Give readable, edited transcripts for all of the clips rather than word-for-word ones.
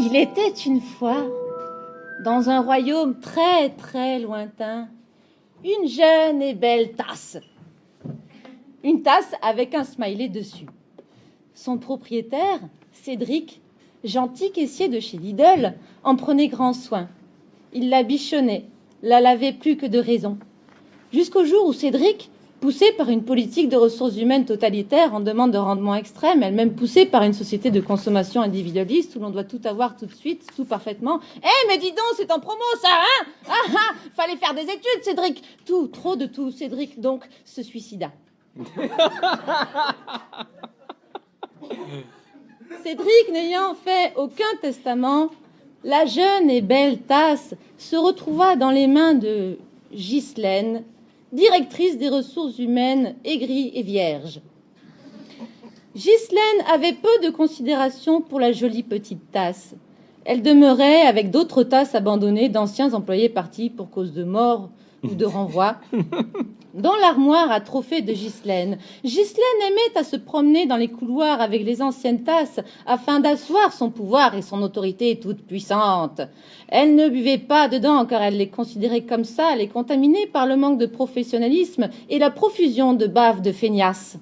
Il était une fois, dans un royaume très très lointain, une jeune et belle tasse. Une tasse avec un smiley dessus. Son propriétaire, Cédric, gentil caissier de chez Lidl, en prenait grand soin. Il la bichonnait, la lavait plus que de raison. Jusqu'au jour où Cédric, poussé par une politique de ressources humaines totalitaire en demande de rendement extrême, elle-même poussée par une société de consommation individualiste où l'on doit tout avoir tout de suite, tout parfaitement. Mais dis donc, c'est en promo ça, hein? Fallait faire des études, Cédric. Tout, trop de tout. Cédric, donc, se suicida. Cédric n'ayant fait aucun testament, la jeune et belle tasse se retrouva dans les mains de Ghislaine, directrice des ressources humaines, aigrie et vierge. Ghislaine avait peu de considération pour la jolie petite tasse. Elle demeurait avec d'autres tasses abandonnées d'anciens employés partis pour cause de mort ou de renvoi dans l'armoire à trophées de Ghislaine. Ghislaine aimait à se promener dans les couloirs avec les anciennes tasses afin d'asseoir son pouvoir et son autorité toute puissante. Elle ne buvait pas dedans car elle les considérait comme sales et contaminées par le manque de professionnalisme et la profusion de bave de feignasse.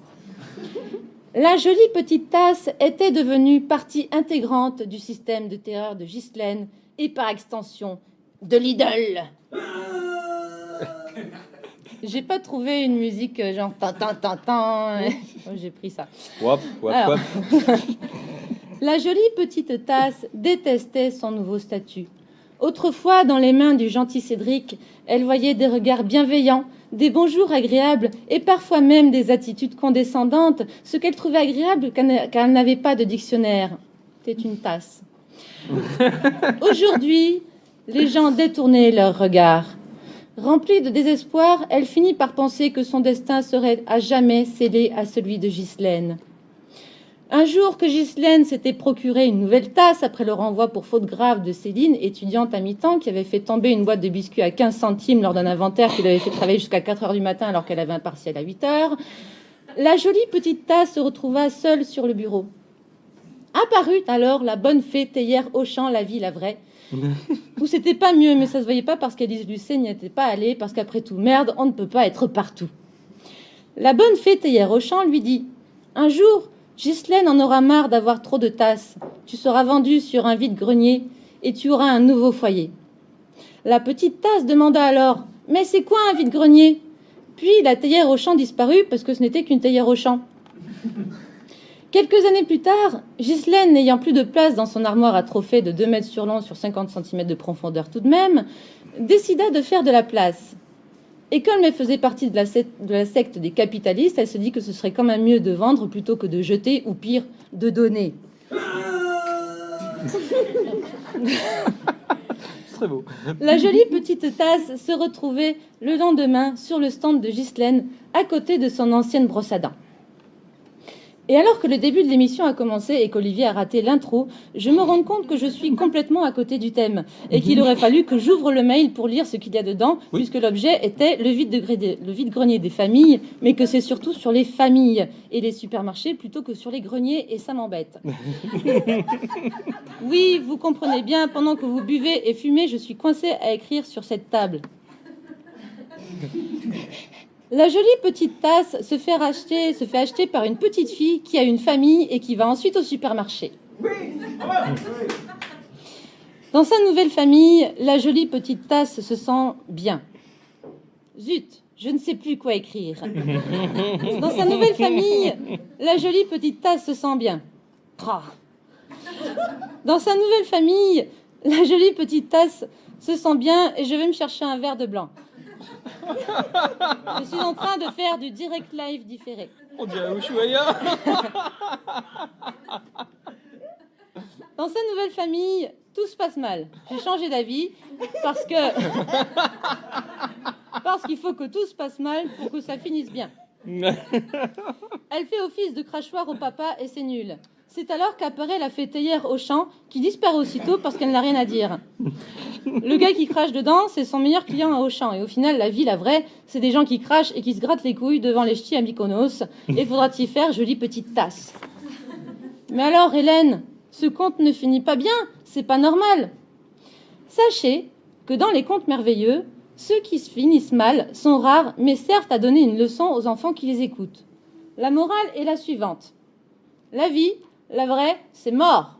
La jolie petite tasse était devenue partie intégrante du système de terreur de Ghislaine et par extension de Lidl. J'ai pas trouvé une musique genre tan. J'ai pris ça. Alors, la jolie petite tasse détestait son nouveau statut. Autrefois, dans les mains du gentil Cédric, elle voyait des regards bienveillants, des bonjours agréables et parfois même des attitudes condescendantes, ce qu'elle trouvait agréable car elle n'avait pas de dictionnaire. C'est une tasse. Aujourd'hui, les gens détournaient leurs regards. Remplie de désespoir, elle finit par penser que son destin serait à jamais scellé à celui de Ghislaine. Un jour que Ghislaine s'était procuré une nouvelle tasse après le renvoi pour faute grave de Céline, étudiante à mi-temps qui avait fait tomber une boîte de biscuits à 15 centimes lors d'un inventaire qui l'avait fait travailler jusqu'à 4 heures du matin alors qu'elle avait un partiel à 8 heures, la jolie petite tasse se retrouva seule sur le bureau. Apparut alors la bonne fée théière Auchan, la vie, la vraie, où c'était pas mieux, mais ça se voyait pas parce qu'Élise Lucet n'y était pas allée, parce qu'après tout, merde, on ne peut pas être partout. La bonne fée théière Auchan lui dit « Un jour, Ghislaine en aura marre d'avoir trop de tasses. Tu seras vendue sur un vide-grenier et tu auras un nouveau foyer. » La petite tasse demanda alors « Mais c'est quoi un vide-grenier ?» Puis la théière Auchan disparut parce que ce n'était qu'une théière Auchan. Quelques années plus tard, Ghislaine, n'ayant plus de place dans son armoire à trophées de 2 mètres sur long sur 50 cm de profondeur tout de même, décida de faire de la place. Et comme elle faisait partie de la secte des capitalistes, elle se dit que ce serait quand même mieux de vendre plutôt que de jeter, ou pire, de donner. Très beau. La jolie petite tasse se retrouvait le lendemain sur le stand de Ghislaine, à côté de son ancienne brosse à dents. Et alors que le début de l'émission a commencé et qu'Olivier a raté l'intro, je me rends compte que je suis complètement à côté du thème et qu'il aurait fallu que j'ouvre le mail pour lire ce qu'il y a dedans, puisque l'objet était le vide-grenier des familles, mais que c'est surtout sur les familles et les supermarchés plutôt que sur les greniers, et ça m'embête. Oui, vous comprenez bien, pendant que vous buvez et fumez, je suis coincée à écrire sur cette table. La jolie petite tasse se fait acheter par une petite fille qui a une famille et qui va ensuite au supermarché. Dans sa nouvelle famille, la jolie petite tasse se sent bien. Zut, je ne sais plus quoi écrire. Dans sa nouvelle famille, la jolie petite tasse se sent bien. Dans sa nouvelle famille, la jolie petite tasse se sent bien et je vais me chercher un verre de blanc. Je suis en train de faire du direct live différé. On dirait Ushuaïa. Dans sa nouvelle famille, tout se passe mal. J'ai changé d'avis parce qu'il faut que tout se passe mal pour que ça finisse bien. Elle fait office de crachoir au papa et c'est nul. C'est alors qu'apparaît la fée théière Auchan qui disparaît aussitôt parce qu'elle n'a rien à dire. Le gars qui crache dedans, c'est son meilleur client à Auchan. Et au final, la vie, la vraie, c'est des gens qui crachent et qui se grattent les couilles devant les ch'tis à Mykonos. Et faudra-t-y faire jolie petite tasse. Mais alors, Hélène, ce conte ne finit pas bien. c'est pas normal. Sachez que dans les contes merveilleux, ceux qui se finissent mal sont rares, mais servent à donner une leçon aux enfants qui les écoutent. La morale est la suivante. La vie, la vraie, c'est mort.